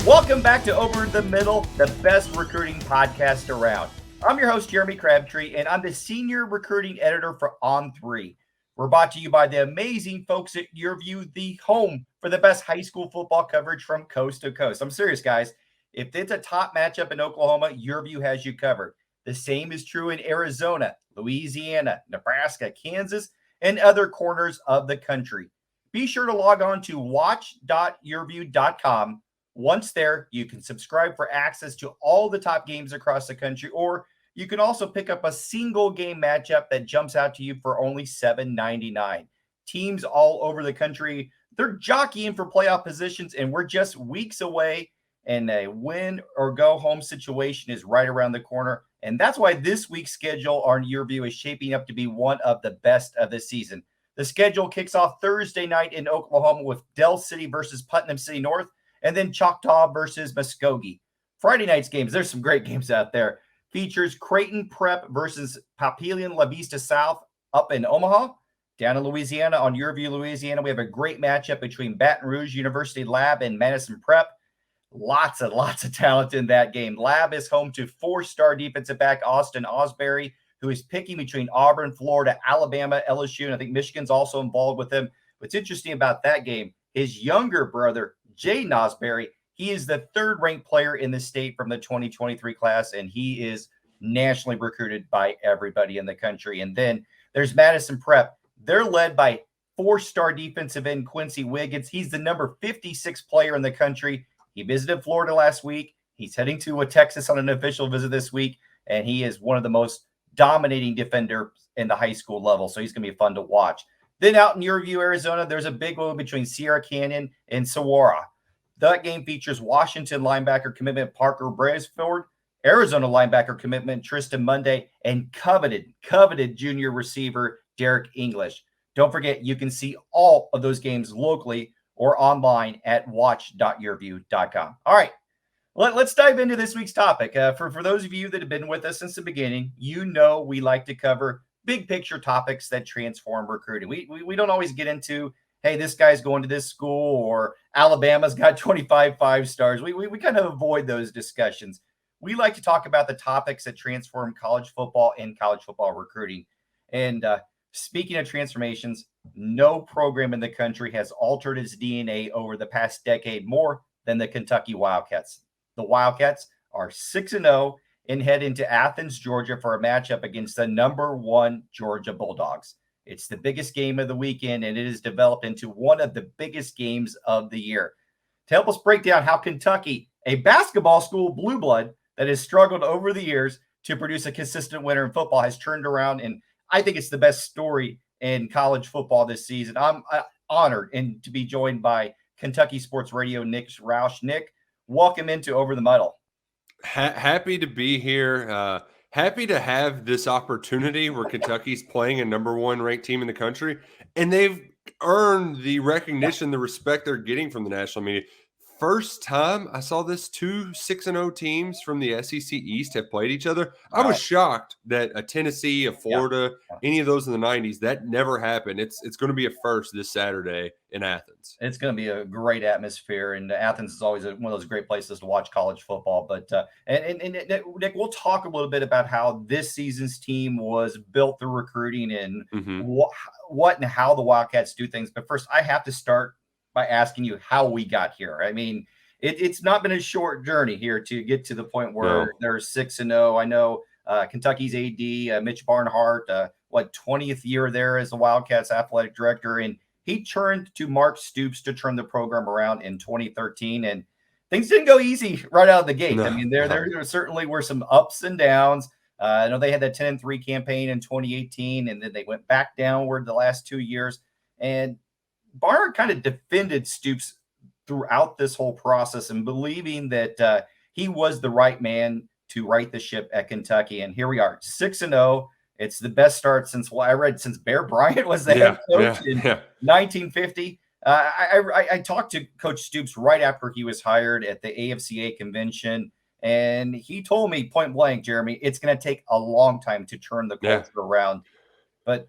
Welcome back to Over the Middle, the best recruiting podcast around. I'm your host, Jeremy Crabtree, and I'm the senior recruiting editor for On3. We're brought to you by the amazing folks at YourView, the home for the best high school football coverage from coast to coast. I'm serious, guys. If it's a top matchup in Oklahoma, YourView has you covered. The same is true in Arizona, Louisiana, Nebraska, Kansas, and other corners of the country. Be sure to log on to watch.yourview.com. Once there, you can subscribe for access to all the top games across the country, or you can also pick up a single game matchup that jumps out to you for only $7.99. Teams all over the country, they're jockeying for playoff positions, and we're just weeks away, and a win or go home situation is right around the corner. And that's why this week's schedule on YourView is shaping up to be one of the best of the season. The schedule kicks off Thursday night in Oklahoma with Del City versus Putnam City North, and then Choctaw versus Muskogee. Friday night's games, there's some great games out there. Features Creighton Prep versus Papillion La Vista South up in Omaha. Down in Louisiana, on YourView Louisiana, we have a great matchup between Baton Rouge University Lab and Madison Prep. Lots of talent in that game. Lab is home to four-star defensive back Austin Osbury, who is picking between Auburn, Florida, Alabama, LSU, and I think Michigan's also involved with him. What's interesting about that game, his younger brother, Jay Osbury, he is the third-ranked player in the state from the 2023 class, and he is nationally recruited by everybody in the country. And then there's Madison Prep. They're led by four-star defensive end Quincy Wiggins. He's the number 56 player in the country. He visited Florida last week. He's heading to Texas on an official visit this week, and he is one of the most dominating defenders in the high school level, so he's going to be fun to watch. Then out in YourView, Arizona, there's a big one between Sierra Canyon and Saguaro. That game features Washington linebacker commitment Parker Braesford, Arizona linebacker commitment Tristan Monday, and coveted junior receiver Derek English. Don't forget, you can see all of those games locally or online at watch.yourview.com. All right, let's dive into this week's topic. For those of you that have been with us since the beginning, you know we like to cover big picture topics that transform recruiting. We don't always get into, hey, this guy's going to this school or Alabama's got 25 5-stars. We kind of avoid those discussions. We like to talk about the topics that transform college football and college football recruiting. And speaking of transformations, no program in the country has altered its DNA over the past decade more than the Kentucky Wildcats. The Wildcats are 6-0 and head into Athens, Georgia for a matchup against the number 1 Georgia Bulldogs. It's the biggest game of the weekend, and it has developed into one of the biggest games of the year. To help us break down how Kentucky, a basketball school blue blood that has struggled over the years to produce a consistent winner in football, has turned around, and I think it's the best story in college football this season. I'm honored and to be joined by Kentucky Sports Radio Nick's Roush. Nick, welcome into Over the Middle. Happy to be here. Happy to have this opportunity where Kentucky's playing a number 1 ranked team in the country, and they've earned the recognition, the respect they're getting from the national media. First time I saw this, 2 6-0 teams from the SEC East have played each other. I was shocked that a Tennessee, a Florida, any of those in the 90s, that never happened. It's going to be a first this Saturday in Athens. It's going to be a great atmosphere, and Athens is always one of those great places to watch college football. But and Nick, we'll talk a little bit about how this season's team was built through recruiting and what and how the Wildcats do things. But first, I have to start by asking you how we got here. I mean, it's not been a short journey here to get to the point where they're 6-0. I know Kentucky's AD, Mitch Barnhart, 20th year there as the Wildcats athletic director, and he turned to Mark Stoops to turn the program around in 2013, and things didn't go easy right out of the gate. I mean, there certainly were some ups and downs. I know they had that 10-3 campaign in 2018, and then they went back downward the last 2 years. And Barnhart kind of defended Stoops throughout this whole process and believing that he was the right man to right the ship at Kentucky. And here we are, 6-0. It's the best start since since Bear Bryant was the head coach in 1950. I talked to Coach Stoops right after he was hired at the AFCA convention, and he told me point blank, Jeremy, it's going to take a long time to turn the culture around. But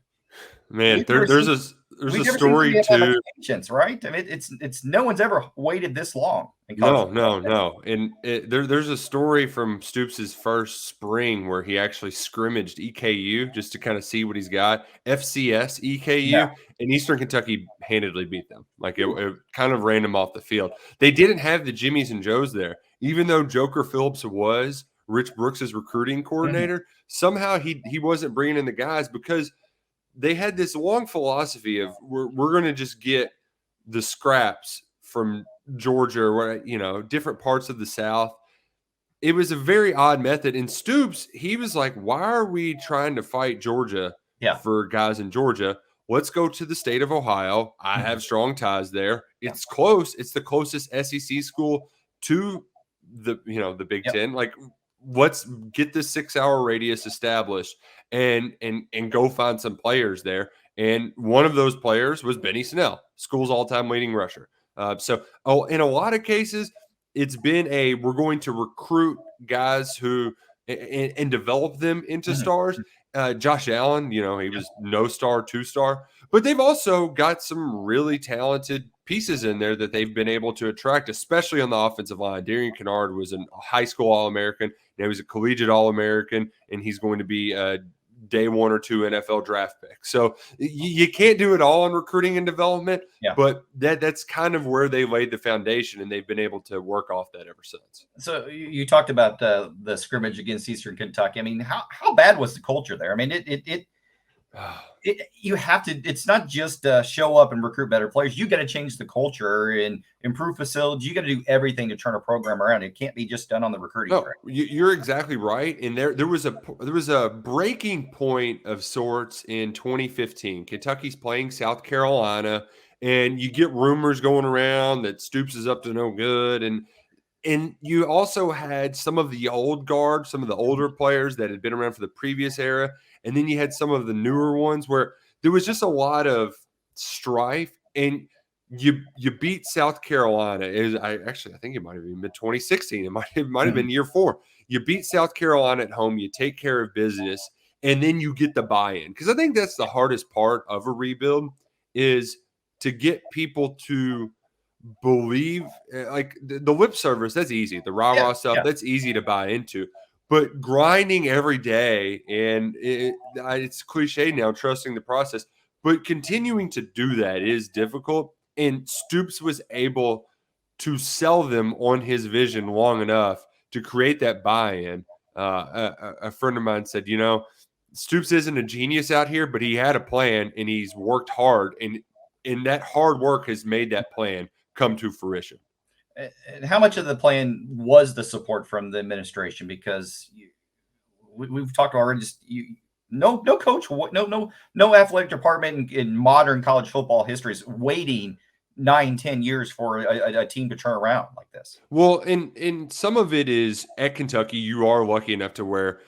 man, there's There's We've a never seen story somebody have that too. much patience, right? I mean, it's no one's ever waited this long in college No. And there's a story from Stoops' first spring where he actually scrimmaged EKU just to kind of see what he's got. FCS Yeah. EKU and Eastern Kentucky handedly beat them. Like it kind of ran them off the field. They didn't have the Jimmies and Joes there, even though Joker Phillips was Rich Brooks' recruiting coordinator. Somehow he wasn't bringing in the guys because they had this long philosophy of we're going to just get the scraps from Georgia or different parts of the South. It was a very odd method. And Stoops, he was like, why are we trying to fight Georgia Yeah. for guys in Georgia? Let's go to the state of Ohio. I have strong ties there. It's close. It's the closest SEC school to the Big Ten. Like, let's get this 6-hour radius established and go find some players there. And one of those players was Benny Snell, school's all-time leading rusher. In a lot of cases, it's been we're going to recruit guys who and develop them into stars. Josh Allen, he was no star, 2-star, but they've also got some really talented pieces in there that they've been able to attract, especially on the offensive line. Darian Kennard was a high school All-American. Now he's a collegiate All-American, and he's going to be a day 1 or 2 NFL draft pick. So you can't do it all in recruiting and development, but that's kind of where they laid the foundation, and they've been able to work off that ever since. So you talked about the scrimmage against Eastern Kentucky. I mean, how bad was the culture there? I mean, you have to. It's not just show up and recruit better players. You got to change the culture and improve facilities. You got to do everything to turn a program around. It can't be just done on the recruiting track. You're exactly right. And there was a breaking point of sorts in 2015. Kentucky's playing South Carolina, and you get rumors going around that Stoops is up to no good. And you also had some of the old guard, some of the older players that had been around for the previous era. And then you had some of the newer ones where there was just a lot of strife. And you beat South Carolina. I think it might have even been 2016. It might have been year 4. You beat South Carolina at home. You take care of business, and then you get the buy-in. Because I think that's the hardest part of a rebuild is to get people to believe. Like the lip service, that's easy. The rah-rah stuff, that's easy to buy into. But grinding every day, and it's cliche now, trusting the process, but continuing to do that is difficult. And Stoops was able to sell them on his vision long enough to create that buy-in. A friend of mine said, Stoops isn't a genius out here, but he had a plan and he's worked hard. And that hard work has made that plan come to fruition. And how much of the plan was the support from the administration? Because we've talked already. No coach, no athletic department in modern college football history is waiting 9-10 years for a team to turn around like this. Well, and some of it is at Kentucky. You are lucky enough to where,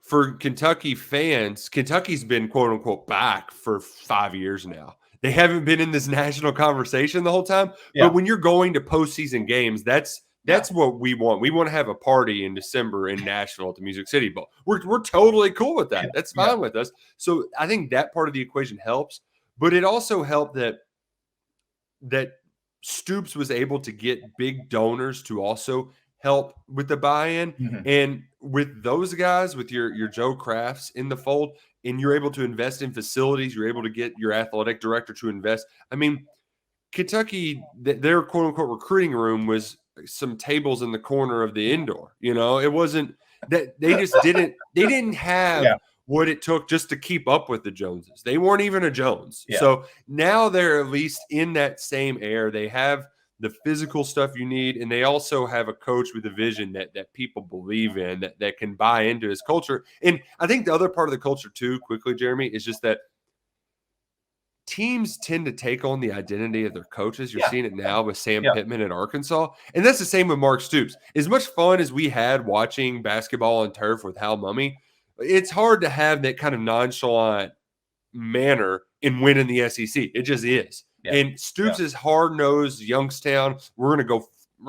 for Kentucky fans, Kentucky's been quote unquote back for 5 years now. They haven't been in this national conversation the whole time. But when you're going to postseason games, that's what we want. We want to have a party in December in Nashville at the Music City Bowl. We're totally cool with that. That's fine with us. So I think that part of the equation helps. But it also helped that Stoops was able to get big donors to also help with the buy-in. And with those guys, with your Joe Crafts in the fold, and you're able to invest in facilities, you're able to get your athletic director to invest. I mean, Kentucky, their quote-unquote recruiting room was some tables in the corner of the indoor. It wasn't that they just didn't have what it took just to keep up with the Joneses. They weren't even a Jones. So now they're at least in that same air. They have the physical stuff you need, and they also have a coach with a vision that people believe in, that can buy into his culture. And I think the other part of the culture too, quickly, Jeremy, is just that teams tend to take on the identity of their coaches. You're seeing it now with Sam Pittman at Arkansas. And that's the same with Mark Stoops. As much fun as we had watching basketball on turf with Hal Mummy, it's hard to have that kind of nonchalant manner and win in the SEC. It just is. And Stoops is hard-nosed Youngstown. We're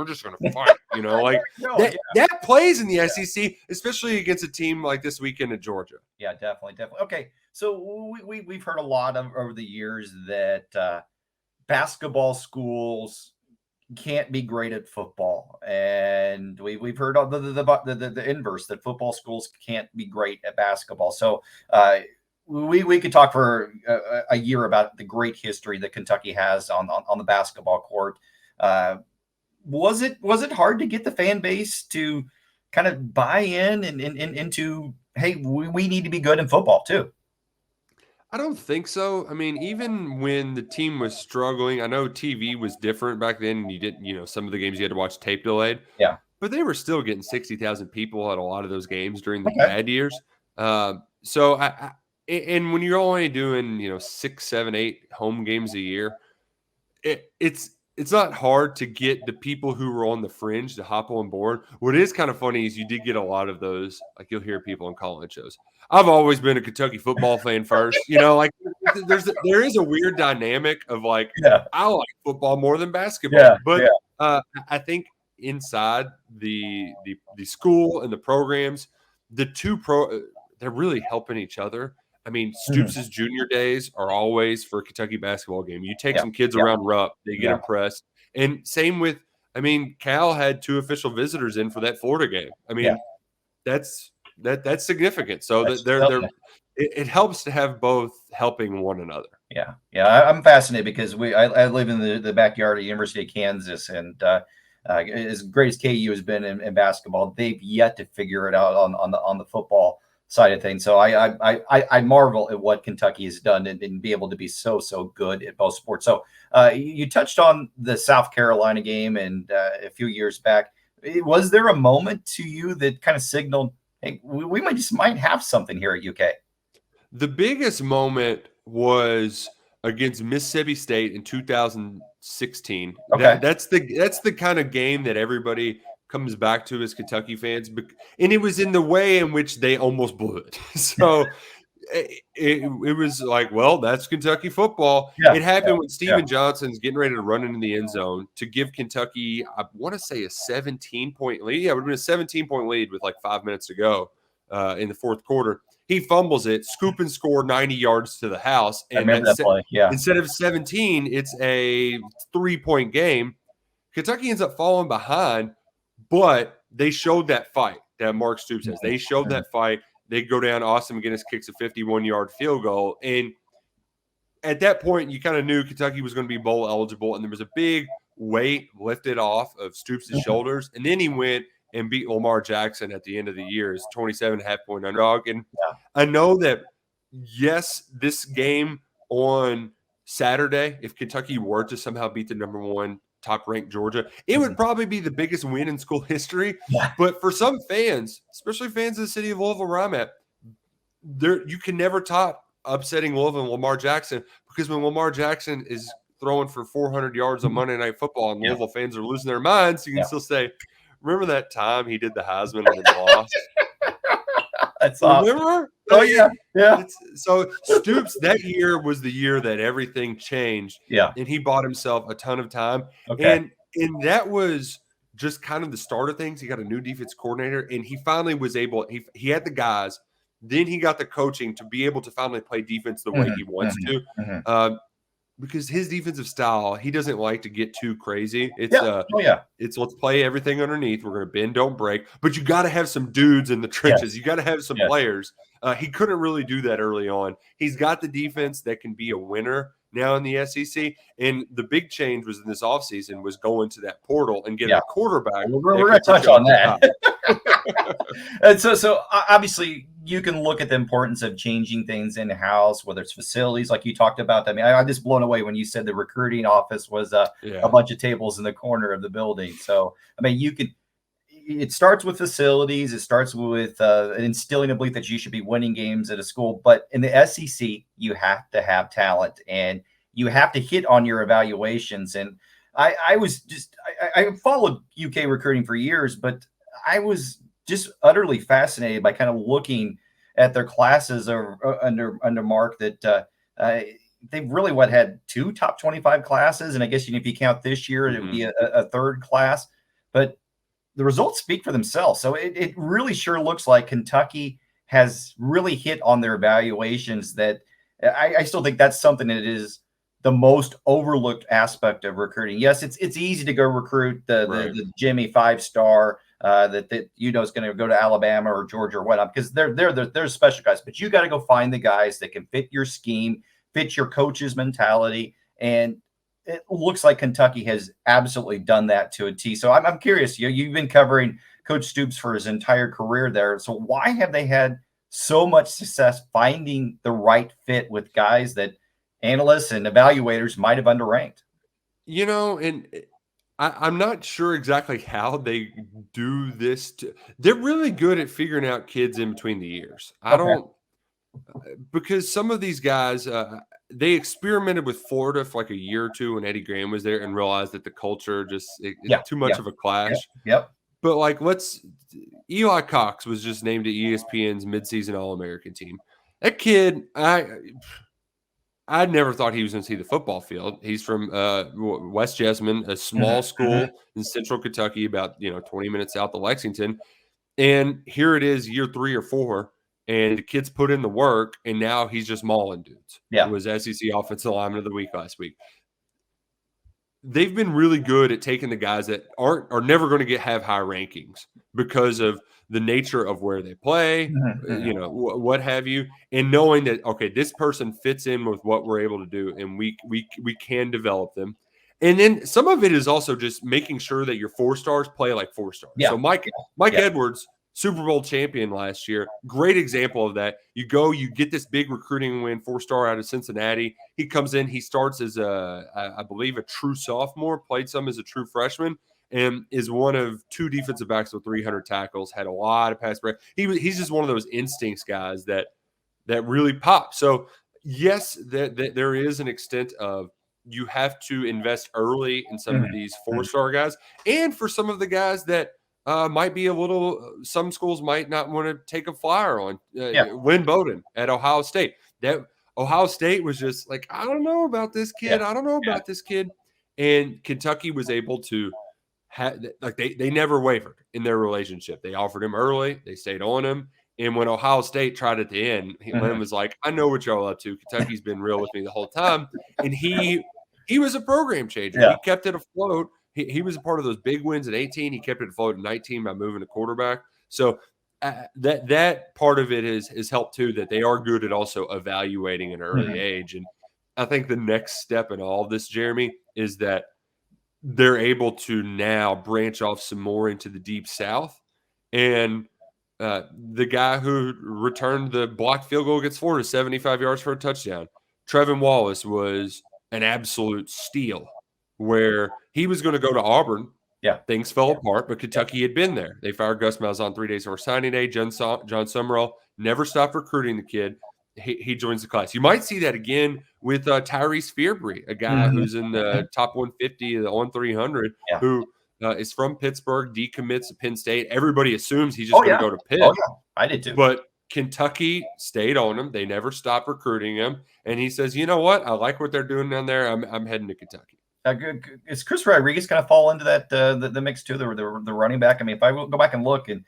just going to fight, that plays in the SEC, especially against a team like this weekend at Georgia. Yeah, definitely. Okay, So we've heard a lot over the years that basketball schools can't be great at football, and we've heard all the inverse, that football schools can't be great at basketball. So we could talk for a year about the great history that Kentucky has on the basketball court. Was it hard to get the fan base to kind of buy in and into, hey, we need to be good in football too? I don't think so. I mean, even when the team was struggling, I know TV was different back then. And you didn't, some of the games you had to watch tape delayed, Yeah. but they were still getting 60,000 people at a lot of those games during the Okay. bad years. So and when you're only doing, 6, 7, 8 home games a year, it's not hard to get the people who were on the fringe to hop on board. What is kind of funny is you did get a lot of those, like you'll hear people on call-in shows. I've always been a Kentucky football fan first, like there is a weird dynamic of like, I like football more than basketball, but I think inside the school and the programs, they're really helping each other. I mean, Stoops' junior days are always for a Kentucky basketball game. You take some kids around Rupp, they get impressed. And same with, Cal had 2 official visitors in for that Florida game. That's significant. So that it helps to have both helping one another. Yeah. I'm fascinated because I live in the backyard of the University of Kansas, and as great as KU has been in basketball, they've yet to figure it out on the football side of things. So I marvel at what Kentucky has done and be able to be so good at both sports. So you touched on the South Carolina game and a few years back. Was there a moment to you that kind of signaled, hey, we might have something here at UK? The biggest moment was against Mississippi State in 2016. Okay. That's the kind of game that everybody comes back to as Kentucky fans, and it was in the way in which they almost blew it. So it was like, well, that's Kentucky football. It happened when Steven Johnson's getting ready to run into the end zone to give Kentucky, I want to say, a 17-point lead. Yeah, it would have been a 17-point lead with like 5 minutes to go in the fourth quarter. He fumbles it, scoop and score 90 yards to the house. And I remember that play. Yeah. Instead of 17, it's a 3-point game. Kentucky ends up falling behind, but they showed that fight that Mark Stoops has. They showed that fight. They go down. Austin McGinnis kicks a 51-yard field goal. And at that point, you kind of knew Kentucky was going to be bowl eligible, and there was a big weight lifted off of Stoops' shoulders. And then he went and beat Lamar Jackson at the end of the year as 27.5-point underdog. And I know that, yes, this game on Saturday, if Kentucky were to somehow beat the number 1 top-ranked Georgia, it would probably be the biggest win in school history. But for some fans, especially fans of the city of Louisville where I'm at, you can never top upsetting Louisville and Lamar Jackson, because when Lamar Jackson is throwing for 400 yards on Monday Night Football and Louisville fans are losing their minds, you can still say, remember that time he did the Heisman and then lost? That's remember? Awesome. Oh, yeah. So Stoops, that year was the year that everything changed. Yeah. And he bought himself a ton of time. Okay. And that was just kind of the start of things. He got a new defense coordinator, and he finally was able – he had the guys. Then he got the coaching to be able to finally play defense the way he wants to. Because his defensive style, he doesn't like to get too crazy. It's let's play everything underneath. We're going to bend, don't break. But you got to have some dudes in the trenches. You got to have some players. He couldn't really do that early on. He's got the defense that can be a winner now in the SEC. And the big change was in this offseason was going to that portal and getting a quarterback. We're going to touch on that. And so obviously you can look at the importance of changing things in-house, whether it's facilities like you talked about. I mean, I'm just blown away when you said the recruiting office was a bunch of tables in the corner of the building. So, I mean, it starts with facilities. It starts with instilling a belief that you should be winning games at a school. But in the SEC, you have to have talent and you have to hit on your evaluations. And I followed UK recruiting for years, but I was just utterly fascinated by kind of looking at their classes under Mark that they've really had 2 top 25 classes. And I guess if you count this year, it would be a third class. But the results speak for themselves. So it really sure looks like Kentucky has really hit on their evaluations. That I still think that's something that is the most overlooked aspect of recruiting. Yes, it's easy to go recruit the Jimmy 5-star that is going to go to Alabama or Georgia or whatnot, because they're special guys. But you got to go find the guys that can fit your scheme, fit your coach's mentality, and it looks like Kentucky has absolutely done that to a T. So I'm curious. You've been covering Coach Stoops for his entire career there. So why have they had so much success finding the right fit with guys that analysts and evaluators might have underranked? And I'm not sure exactly how they do this. They're really good at figuring out kids in between the years. Because some of these guys, they experimented with Florida for like a year or two when Eddie Graham was there and realized that the culture it's too much of a clash. Yep. But Eli Cox was just named to ESPN's midseason All-American team. That kid, I never thought he was going to see the football field. He's from West Jessamine, a small school in central Kentucky, about 20 minutes south of Lexington. And here it is, year 3 or 4, and the kid's put in the work, and now he's just mauling dudes. Yeah. It was SEC Offensive Lineman of the Week last week. They've been really good at taking the guys that are never going to have high rankings because of the nature of where they play, what have you, and knowing that, okay, this person fits in with what we're able to do, and we can develop them. And then some of it is also just making sure that your 4-stars play like 4-stars. Yeah. So Mike Edwards, Super Bowl champion last year, great example of that. You get this big recruiting win, 4-star out of Cincinnati. He comes in, he starts as I believe a true sophomore, played some as a true freshman, and is one of 2 defensive backs with 300 tackles, had a lot of pass break. He's just one of those instincts guys that really pop. So yes, that there is an extent of you have to invest early in some of these 4-star guys, and for some of the guys that might be some schools might not want to take a flyer on. Lynn Bowden at Ohio State. That Ohio State was just like, I don't know about this kid. I don't know about this kid. And Kentucky was able to they never wavered in their relationship. They offered him early. They stayed on him. And when Ohio State tried at the end, Lynn was like, I know what y'all up to. Kentucky's been real with me the whole time. And he was a program changer. Yeah. He kept it afloat. He was a part of those big wins at 18. He kept it afloat at 19 by moving to quarterback. So that part of it has helped too, that they are good at also evaluating an early age. And I think the next step in all of this, Jeremy, is that they're able to now branch off some more into the Deep South. And the guy who returned the blocked field goal against Florida, 75 yards for a touchdown, Trevin Wallace, was an absolute steal, where he was going to go to Auburn. Yeah. Things fell apart, but Kentucky had been there. They fired Gus Malzahn 3 days before signing day. John Summerall never stopped recruiting the kid. He joins the class. You might see that again with Tyrese Fearbury, a guy who's in the top 150, the on 300, who is from Pittsburgh, decommits to Penn State. Everybody assumes he's just going to go to Pitt. Oh, yeah. I did too. But Kentucky stayed on him. They never stopped recruiting him. And he says, you know what? I like what they're doing down there. I'm heading to Kentucky. Is Chris Rodriguez going to fall into that the mix too? The running back. I mean, if I go back and look, and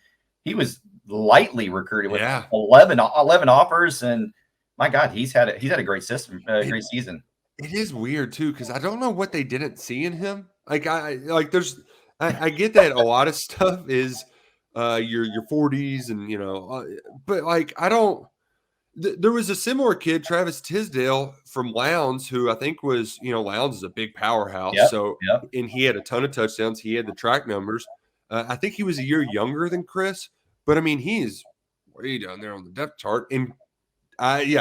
he was lightly recruited with 11 offers, and my God, he's had a great system, great season. It is weird too, because I don't know what they didn't see in him. I get that a lot of stuff is your 40s, and but I don't. There was a similar kid, Travis Tisdale from Lowndes, who I think was, Lowndes is a big powerhouse. And he had a ton of touchdowns. He had the track numbers. I think he was a year younger than Chris, but I mean, he's way down there on the depth chart. And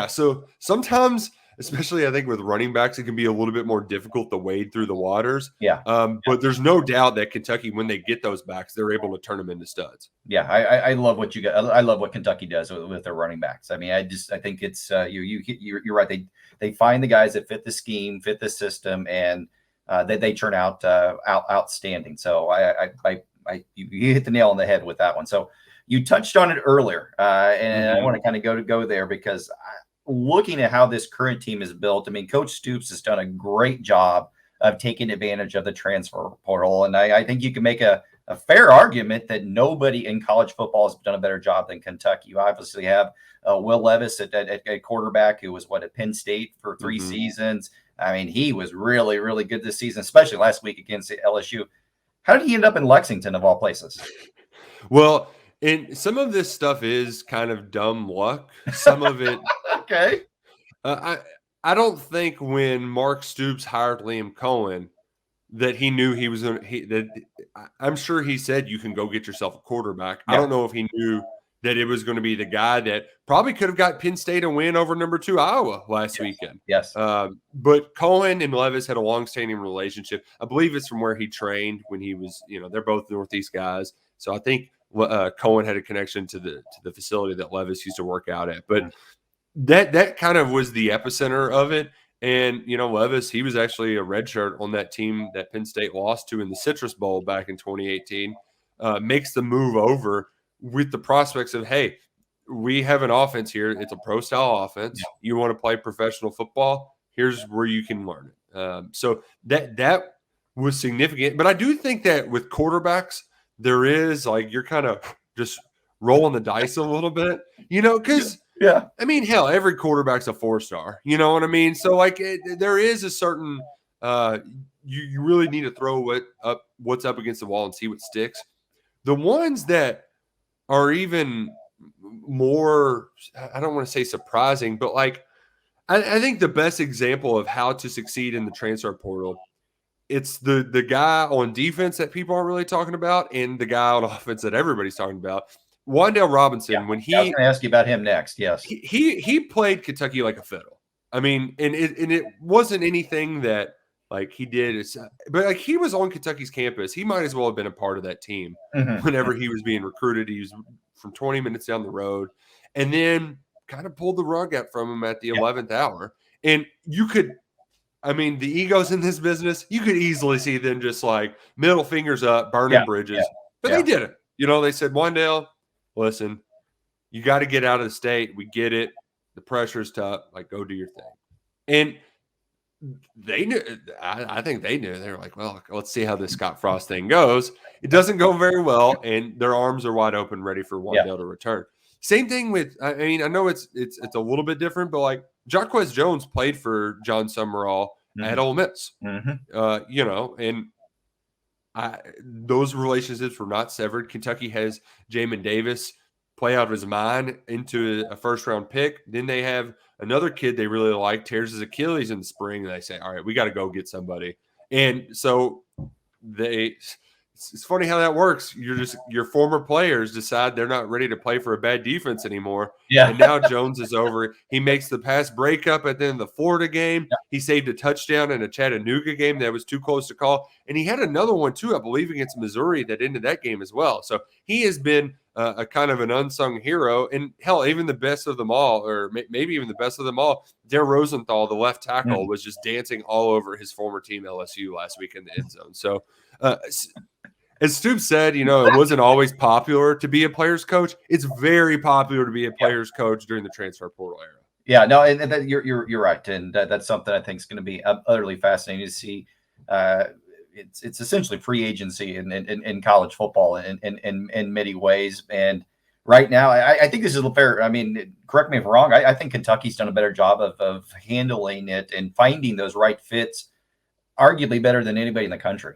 so sometimes, especially I think with running backs, it can be a little bit more difficult to wade through the waters. But there's no doubt that Kentucky, when they get those backs, they're able to turn them into studs. I love what I love what Kentucky does with their running backs. I mean, I think it's you're right. They find the guys that fit the scheme, fit the system, and they turn out outstanding. So you hit the nail on the head with that one. So you touched on it earlier, and I want to kind of go there because looking at how this current team is built, I mean, Coach Stoops has done a great job of taking advantage of the transfer portal. And I think you can make a a fair argument that nobody in college football has done a better job than Kentucky. You obviously have Will Levis at quarterback, who was at Penn State for 3 seasons. I mean, he was really, really good this season, especially last week against LSU. How did he end up in Lexington, of all places? Well, and some of this stuff is kind of dumb luck. Some of it, okay. I don't think when Mark Stoops hired Liam Cohen that he knew he was going to. I'm sure he said you can go get yourself a quarterback. Yeah. I don't know if he knew that it was going to be the guy that probably could have got Penn State a win over number 2 Iowa last weekend. Yes. But Cohen and Levis had a long-standing relationship. I believe it's from where he trained when he was, they're both Northeast guys. So I think Cohen had a connection to the facility that Levis used to work out at. But that kind of was the epicenter of it. And, Levis, he was actually a redshirt on that team that Penn State lost to in the Citrus Bowl back in 2018, makes the move over with the prospects of, hey, we have an offense here. It's a pro-style offense. Yeah. You want to play professional football? Here's where you can learn it. So that was significant. But I do think that with quarterbacks, there is, you're kind of just rolling the dice a little bit, because – yeah. I mean, hell, every quarterback's a 4-star. You know what I mean? So, there is a certain you really need to throw what's up against the wall and see what sticks. The ones that are even more, I don't want to say surprising, but I think the best example of how to succeed in the transfer portal, it's the guy on defense that people aren't really talking about and the guy on offense that everybody's talking about. Wan'Dale Robinson, when he – I was going to ask you about him next, yes. He played Kentucky like a fiddle. I mean, and it wasn't anything that, he did. But, he was on Kentucky's campus. He might as well have been a part of that team whenever he was being recruited. He was from 20 minutes down the road and then kind of pulled the rug out from him at the 11th hour. And you could – I mean, the egos in this business, you could easily see them just, middle fingers up, burning bridges. But they didn't. They said, Wan'Dale – listen, you got to get out of the state. We get it. The pressure's tough. Go do your thing. And they knew, I think they knew. They were like, well, let's see how this Scott Frost thing goes. It doesn't go very well, and their arms are wide open, ready for Wan'Dale to return. Same thing with, I mean, I know it's a little bit different, but Jaquez Jones played for John Summerall at Ole Miss, and those relationships were not severed. Kentucky has Jamin Davis play out of his mind into a first-round pick. Then they have another kid they really like, tears his Achilles in the spring, and they say, all right, we got to go get somebody. And so it's funny how that works. Your former players decide they're not ready to play for a bad defense anymore. Yeah. And now Jones is over. He makes the pass breakup at the end of the Florida game. Yeah. He saved a touchdown in a Chattanooga game that was too close to call. And he had another one too, I believe, against Missouri that ended that game as well. So he has been a kind of an unsung hero. And hell, even the best of them all, or maybe even the best of them all, Dare Rosenthal, the left tackle, was just dancing all over his former team LSU last week in the end zone. So as Stoops said, it wasn't always popular to be a player's coach. It's very popular to be a player's coach during the transfer portal era. Yeah, no, and you're right, and that's something I think is going to be utterly fascinating to see. It's essentially free agency in college football in many ways, and right now I think this is fair. I mean, correct me if I'm wrong. I think Kentucky's done a better job of handling it and finding those right fits, arguably better than anybody in the country.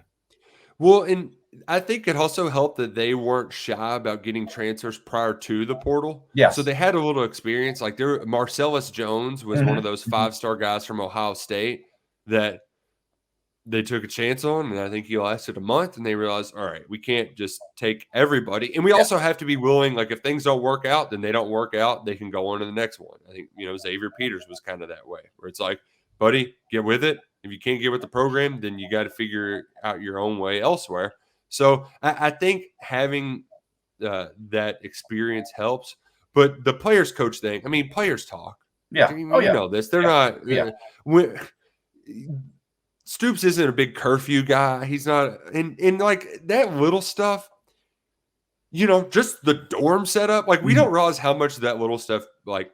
Well, and I think it also helped that they weren't shy about getting transfers prior to the portal. Yeah. So they had a little experience. Marcellus Jones was one of those 5-star guys from Ohio State that they took a chance on, and I think he lasted a month, and they realized, all right, we can't just take everybody. And we also have to be willing, if things don't work out, then they don't work out. They can go on to the next one. I think, Xavier Peters was kind of that way, where it's buddy, get with it. If you can't get with the program, then you got to figure out your own way elsewhere. So I think having that experience helps. But the players coach thing, I mean, players talk. Yeah. You know this. They're not. Yeah. Stoops isn't a big curfew guy. He's not. And that little stuff, just the dorm setup. We don't realize how much that little stuff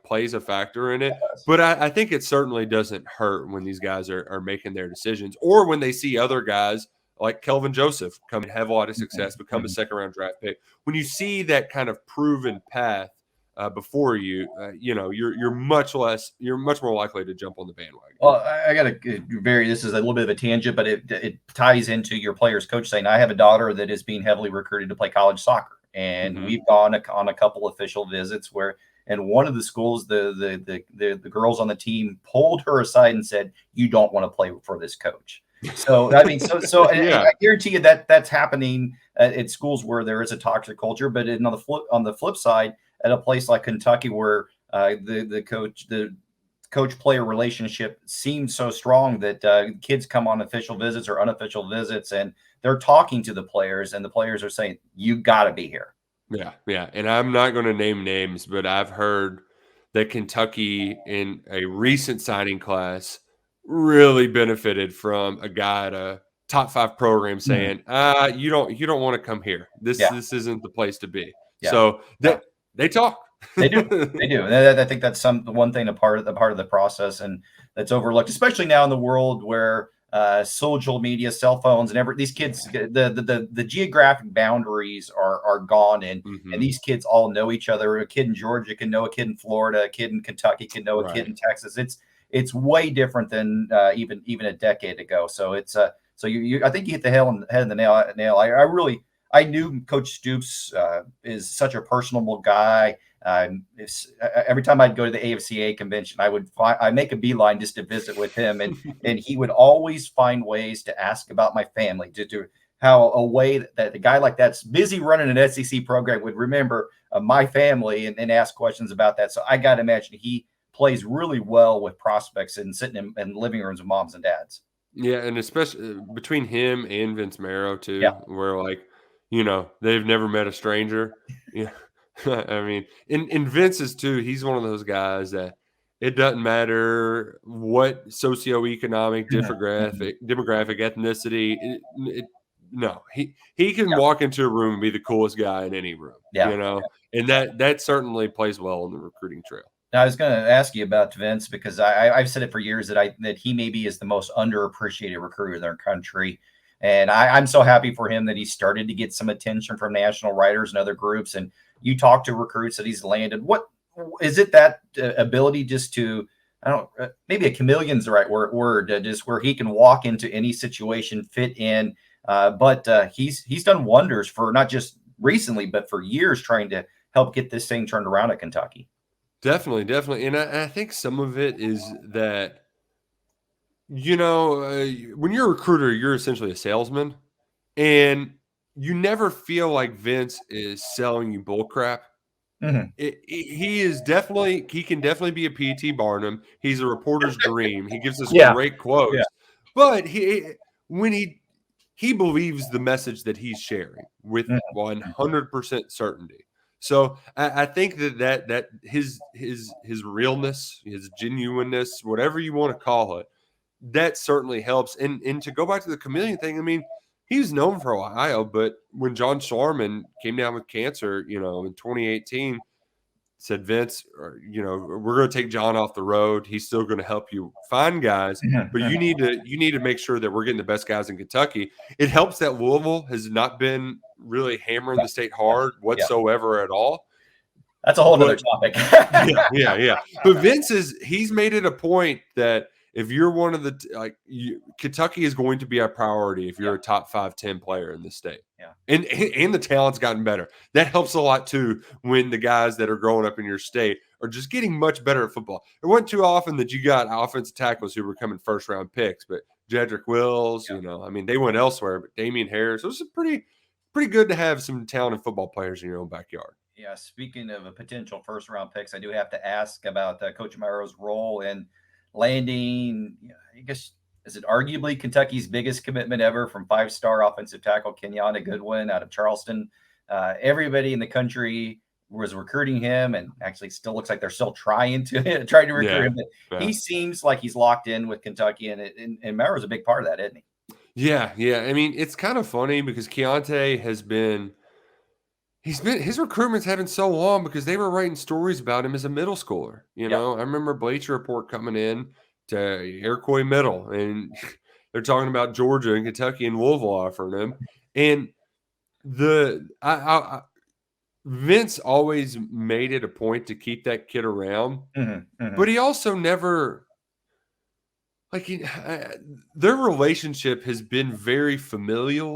plays a factor in it. But I think it certainly doesn't hurt when these guys are making their decisions, or when they see other guys like Kelvin Joseph come and have a lot of success, become a second-round draft pick. When you see that kind of proven path before you, you're much more likely to jump on the bandwagon. Well, I got to this is a little bit of a tangent, but it ties into your player's coach saying, I have a daughter that is being heavily recruited to play college soccer. And we've gone on a couple official visits where, and one of the schools, the girls on the team pulled her aside and said, you don't want to play for this coach. So, I mean, and I guarantee you that's happening at schools where there is a toxic culture, but on the flip side, at a place like Kentucky where the coach-player relationship seems so strong that kids come on official visits or unofficial visits, and they're talking to the players, and the players are saying, you got to be here. Yeah. And I'm not going to name names, but I've heard that Kentucky in a recent signing class really benefited from a guy at a top 5 program saying, you don't want to come here. This isn't the place to be. Yeah. So they talk. They do. And I think that's one thing, a part of the process, and that's overlooked, especially now in the world where social media, cell phones, and these kids, the geographic boundaries are gone, and these kids all know each other. A kid in Georgia can know a kid in Florida. A kid in Kentucky can know a kid in Texas. It's way different than even a decade ago. So it's so I think you hit the head on the nail. I knew Coach Stoops is such a personable guy. Every time I'd go to the AFCA convention, I make a beeline just to visit with him, and he would always find ways to ask about my family, how a way that a guy like that's busy running an SEC program would remember my family and ask questions about that. So I got to imagine he plays really well with prospects and sitting in living rooms with moms and dads. Yeah, and especially between him and Vince Marrow too, where they've never met a stranger. Yeah. I mean, in Vince's too, he's one of those guys that it doesn't matter what socioeconomic, demographic, ethnicity. He can walk into a room and be the coolest guy in any room. And that certainly plays well on the recruiting trail. Now, I was going to ask you about Vince because I've said it for years that he maybe is the most underappreciated recruiter in their country. And I'm so happy for him that he started to get some attention from national writers and other groups. And you talk to recruits that he's landed. What is it, that ability just to, maybe a chameleon's the right word, just where he can walk into any situation, fit in. But he's done wonders for not just recently, but for years trying to help get this thing turned around at Kentucky. Definitely. And I think some of it is that, when you're a recruiter, you're essentially a salesman, and you never feel like Vince is selling you bull crap. He can definitely be a P.T. Barnum. He's a reporter's dream. He gives us great quotes, but when he believes the message that he's sharing with 100% certainty. So I think that his realness, his genuineness, whatever you want to call it, that certainly helps. And to go back to the chameleon thing, I mean, he was known for a while, but when John Sharman came down with cancer, in 2018, said, Vince, we're going to take John off the road. He's still going to help you find guys, but you need to make sure that we're getting the best guys in Kentucky. It helps that Louisville has not been really hammering the state hard whatsoever at all. That's a whole other topic. Yeah. But he's made it a point that if you're one of the Kentucky is going to be a priority if you're a top 5-10 player in the state. Yeah. And the talent's gotten better. That helps a lot too when the guys that are growing up in your state are just getting much better at football. It wasn't too often that you got offensive tackles who were coming first round picks, but Jedrick Wills, they went elsewhere, but Damian Harris, it was pretty good to have some talented football players in your own backyard. Yeah. Speaking of a potential first round picks, I do have to ask about Coach Marrow's role in landing, I guess, is it arguably Kentucky's biggest commitment ever from 5-star offensive tackle Kenyatta Goodwin out of Charleston. Everybody in the country was recruiting him, and actually still looks like they're still trying to recruit him. But he seems like he's locked in with Kentucky, and Marrow's a big part of that, isn't he? Yeah. I mean, it's kind of funny because Keontae his recruitment's having so long because they were writing stories about him as a middle schooler. I remember Bleacher Report coming in to Iroquois Middle, and they're talking about Georgia and Kentucky and Louisville offering him. And Vince always made it a point to keep that kid around, but he also never their relationship has been very familial.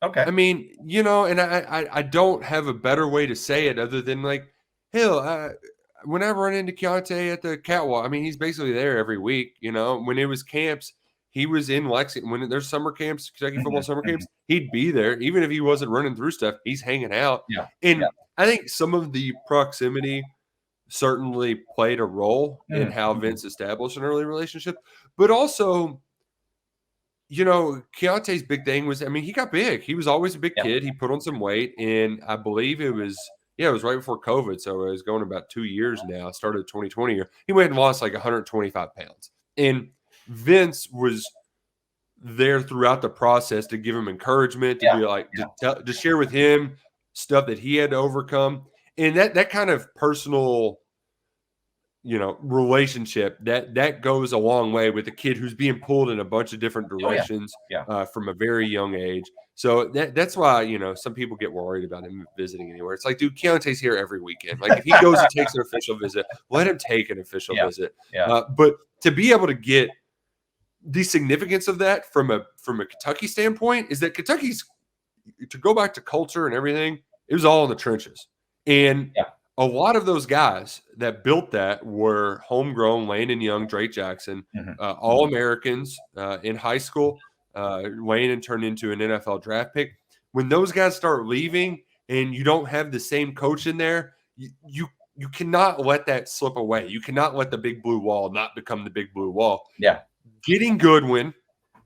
Okay. I mean, and I don't have a better way to say it other than hell, when I run into Keontae at the catwalk, I mean, he's basically there every week. When it was camps, he was in Lexington. When there's summer camps, Kentucky football summer camps, he'd be there. Even if he wasn't running through stuff, he's hanging out. Yeah. And I think some of the proximity certainly played a role in how Vince established an early relationship. But also, Keontae's big thing was, I mean, he got big. He was always a big kid. He put on some weight. And I believe it was right before COVID. So it was going about 2 years now. Started the 2020 year. He went and lost 125 pounds. And Vince was there throughout the process to give him encouragement, to be to share with him stuff that he had to overcome. And that kind of personal, relationship that goes a long way with a kid who's being pulled in a bunch of different directions from a very young age. So that's why, some people get worried about him visiting anywhere. It's like, dude, Keontae's here every weekend. If he goes and takes an official visit, let him take an official visit. But to be able to get the significance of that from a Kentucky standpoint is that Kentucky's, to go back to culture and everything, it was all in the trenches. And a lot of those guys that built that were homegrown. Landon Young, Drake Jackson, All-Americans in high school. Landon turned into an NFL draft pick. When those guys start leaving and you don't have the same coach in there, you cannot let that slip away. You cannot let the big blue wall not become the big blue wall. Yeah. Getting Goodwin,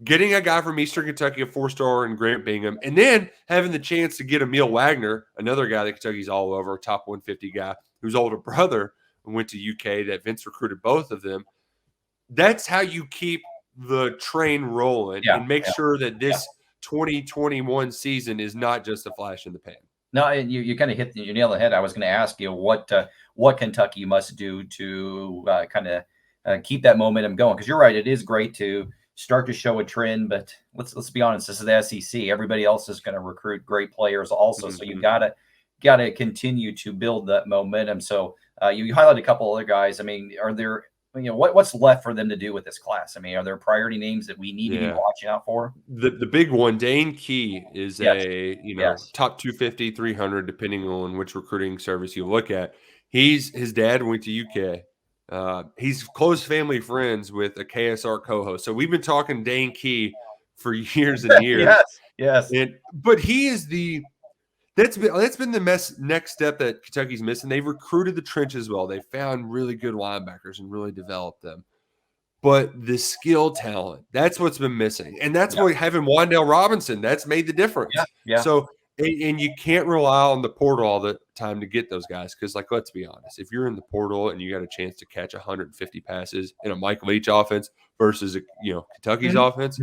getting a guy from Eastern Kentucky, a 4-star, and Grant Bingham, and then having the chance to get Emil Wagner, another guy that Kentucky's all over, top 150 guy, whose older brother went to UK, that Vince recruited both of them. That's how you keep the train rolling and make sure that this 2021 season is not just a flash in the pan. No, and you kind of hit you nail the head. I was going to ask you what Kentucky must do to kind of keep that momentum going, because you're right, it is great to start to show a trend, but let's be honest, this is the SEC. Everybody else is going to recruit great players also, so you gotta continue to build that momentum. So you highlight a couple other guys. I mean, are there what's left for them to do with this class? I mean, are there priority names that we need to be watching out for? The big one, Dane Key, is a top 250, 300, depending on which recruiting service you look at. His dad went to UK. He's close family friends with a KSR co-host. So we've been talking Dane Key for years and years. Yes. But he is that's been the next step that Kentucky's missing. They've recruited the trenches well. They found really good linebackers and really developed them. But the skill talent, that's what's been missing. And that's what having Wandale Robinson, that's made the difference. Yeah. So and you can't rely on the portal all the time to get those guys, because, let's be honest, if you're in the portal and you got a chance to catch 150 passes in a Mike Leach offense versus Kentucky's offense,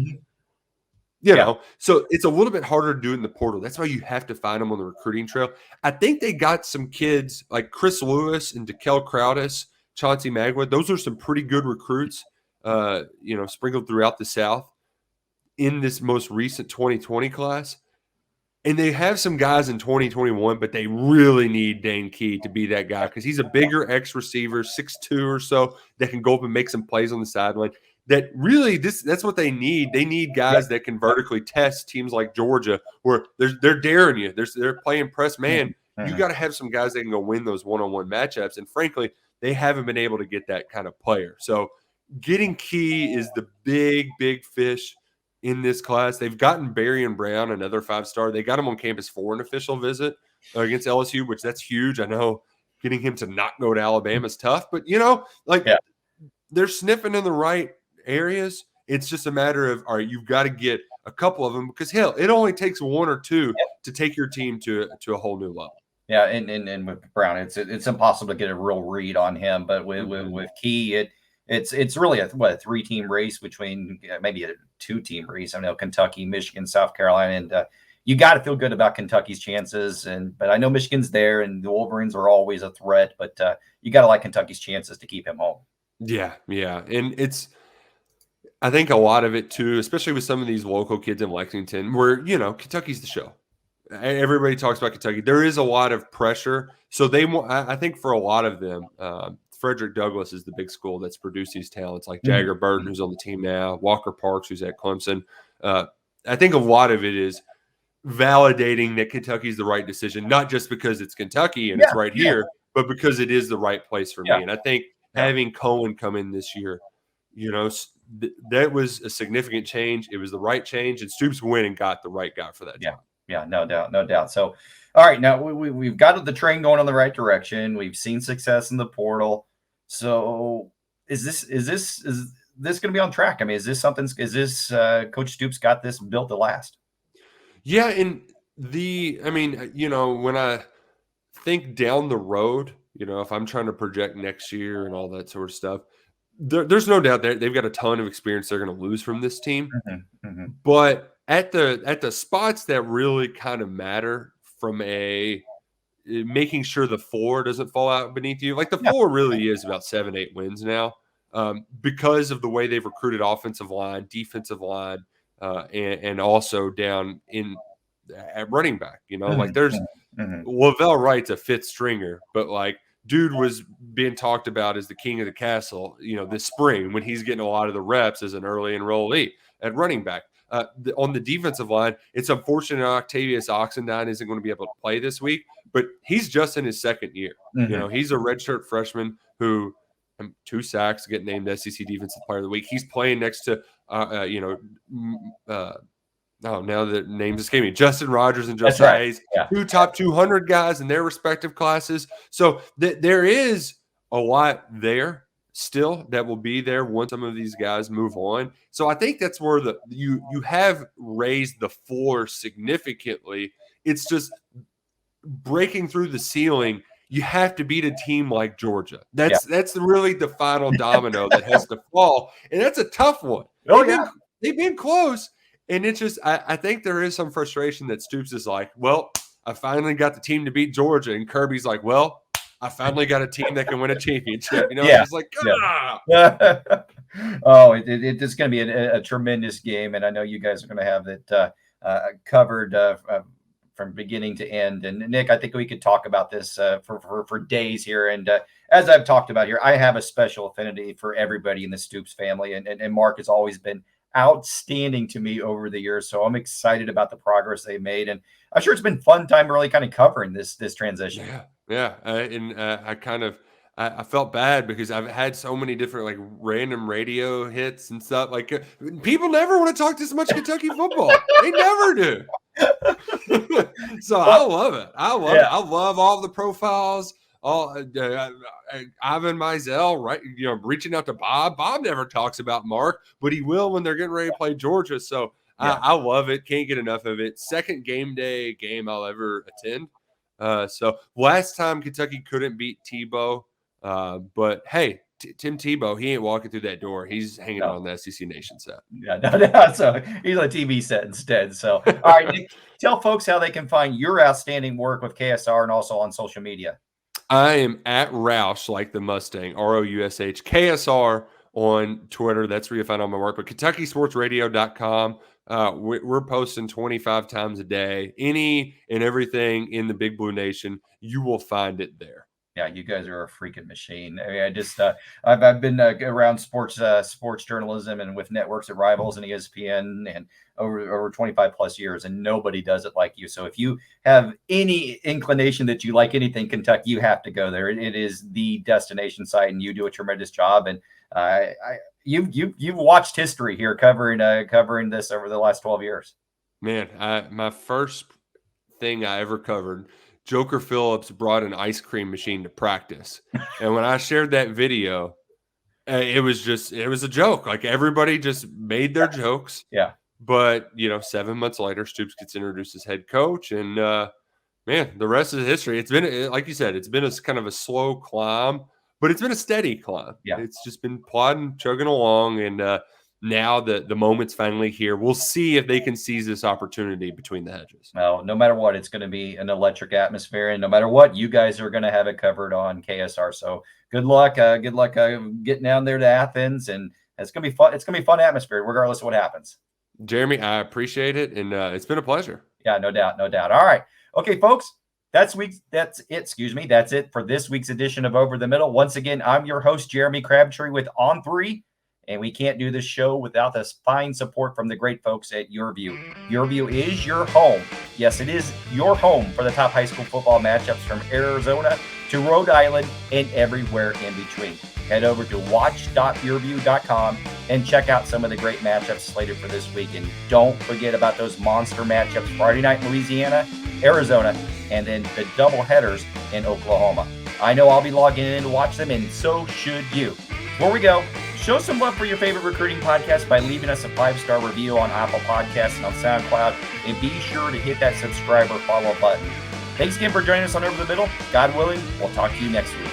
so it's a little bit harder to do in the portal. That's why you have to find them on the recruiting trail. I think they got some kids like Chris Lewis and DeKel Crowdis, Chauncey Magwood. Those are some pretty good recruits, sprinkled throughout the South in this most recent 2020 class. And they have some guys in 2021, but they really need Dane Key to be that guy, because he's a bigger receiver, 6'2" or so, that can go up and make some plays on the sideline. That really, that's what they need. They need guys that can vertically test teams like Georgia, where they're daring you. They're playing press man. You got to have some guys that can go win those one-on-one matchups. And frankly, they haven't been able to get that kind of player. So getting Key is the big fish in this class. They've gotten Barry and Brown, another 5-star. They got him on campus for an official visit against LSU, which that's huge. I know getting him to not go to Alabama is tough, but they're sniffing in the right areas. It's just a matter of, all right, you've got to get a couple of them, because hell, it only takes one or two to take your team to a whole new level. Yeah, and with Brown, it's impossible to get a real read on him, but with Key, it's really a 3-team race between maybe a 2-team race. I know Kentucky, Michigan, South Carolina, and you got to feel good about Kentucky's chances. But I know Michigan's there, and the Wolverines are always a threat. But you got to like Kentucky's chances to keep him home. Yeah, and I think a lot of it too, especially with some of these local kids in Lexington, where Kentucky's the show. Everybody talks about Kentucky. There is a lot of pressure, so I think for a lot of them, Frederick Douglass is the big school that's produced these talents like Jagger Burton, who's on the team now, Walker Parks, who's at Clemson. I think a lot of it is validating that Kentucky's the right decision, not just because it's Kentucky and it's right here, but because it is the right place for me. And I think having Cohen come in this year, that was a significant change. It was the right change, and Stoops went and got the right guy for that job. Yeah, no doubt. So, all right, now we've got the train going in the right direction. We've seen success in the portal. So, is this going to be on track? I mean, is this Coach Stoops got this built to last? Yeah, and when I think down the road, if I'm trying to project next year and all that sort of stuff, there's no doubt that they've got a ton of experience they're going to lose from this team. But at the spots that really kind of matter from making sure the floor doesn't fall out beneath you, like the floor really is about 7-8 wins now, because of the way they've recruited offensive line, defensive line, and also down at running back. Like there's Lavelle Wright's a fifth stringer, but like dude was being talked about as the king of the castle, this spring when he's getting a lot of the reps as an early enrollee at running back. On the defensive line, it's unfortunate Octavius Oxendine isn't going to be able to play this week, but he's just in his second year. He's a redshirt freshman who 2 sacks, get named SEC Defensive Player of the Week. He's playing next to, now the names escape me, Justin Rogers and Josiah Hayes, 2 top 200 guys in their respective classes. So there is a lot there still that will be there once some of these guys move on. So I think that's where you have raised the floor significantly. It's just breaking through the ceiling. You have to beat a team like Georgia. That's really the final domino that has to fall, and that's a tough one. They've been close, and it's just I think there is some frustration that Stoops is like, well, I finally got the team to beat Georgia, and Kirby's like, well, I finally got a team that can win a championship. It's like, it's going to be a tremendous game, and I know you guys are going to have it covered from beginning to end. And Nick, I think we could talk about this for days here. And as I've talked about here, I have a special affinity for everybody in the Stoops family, and Mark has always been outstanding to me over the years. So I'm excited about the progress they made, and I'm sure it's been fun time really kind of covering this transition. I felt bad because I've had so many different like random radio hits and stuff. Like people never want to talk this much Kentucky football. They never do. So I love it. I love all the profiles. All Ivan Mizell, right? Reaching out to Bob. Bob never talks about Mark, but he will when they're getting ready to play Georgia. So I love it. Can't get enough of it. Second game day game I'll ever attend. So last time Kentucky couldn't beat Tebow, but hey, Tim Tebow, he ain't walking through that door. He's hanging out on the SEC Nation set. So he's on a TV set instead. So, all right, Nick, tell folks how they can find your outstanding work with KSR and also on social media. I am at Roush, like the Mustang, ROUSH, KSR on Twitter. That's where you find all my work. But KentuckySportsRadio.com. We're posting 25 times a day. Any and everything in the Big Blue Nation, you will find it there. Yeah, you guys are a freaking machine. I mean, I just I've been around sports journalism and with networks at Rivals and ESPN and over 25 plus years, and nobody does it like you. So if you have any inclination that you like anything Kentucky, you have to go there. It is the destination site, and you do a tremendous job. And you've watched history here covering this over the last 12 years. Man, my first thing I ever covered, Joker Phillips brought an ice cream machine to practice. And when I shared that video, it was a joke. Like everybody just made their jokes. Yeah. But, 7 months later, Stoops gets introduced as head coach. And, man, the rest is history. It's been, like you said, it's been a kind of a slow climb, but it's been a steady climb. Yeah. It's just been plodding, chugging along. And now the moment's finally here. We'll see if they can seize this opportunity between the hedges. Well, no matter what, it's going to be an electric atmosphere, and no matter what, you guys are going to have it covered on KSR. So good luck getting down there to Athens, and It's gonna be fun. It's gonna be a fun atmosphere, regardless of what happens. Jeremy, I appreciate it, and it's been a pleasure. Yeah, no doubt, no doubt. All right, okay, folks. That's it for this week's edition of Over the Middle. Once again, I'm your host, Jeremy Crabtree with On 3, and we can't do this show without the fine support from the great folks at Your View. Your View is your home. Yes, it is your home for the top high school football matchups from Arizona to Rhode Island and everywhere in between. Head over to watch.yourview.com and check out some of the great matchups slated for this week. And don't forget about those monster matchups Friday night in Louisiana, Arizona, and then the double headers in Oklahoma. I know I'll be logging in to watch them, and so should you. Before we go, show some love for your favorite recruiting podcast by leaving us a 5-star review on Apple Podcasts and on SoundCloud, and be sure to hit that subscribe or follow button. Thanks again for joining us on Over the Middle. God willing, we'll talk to you next week.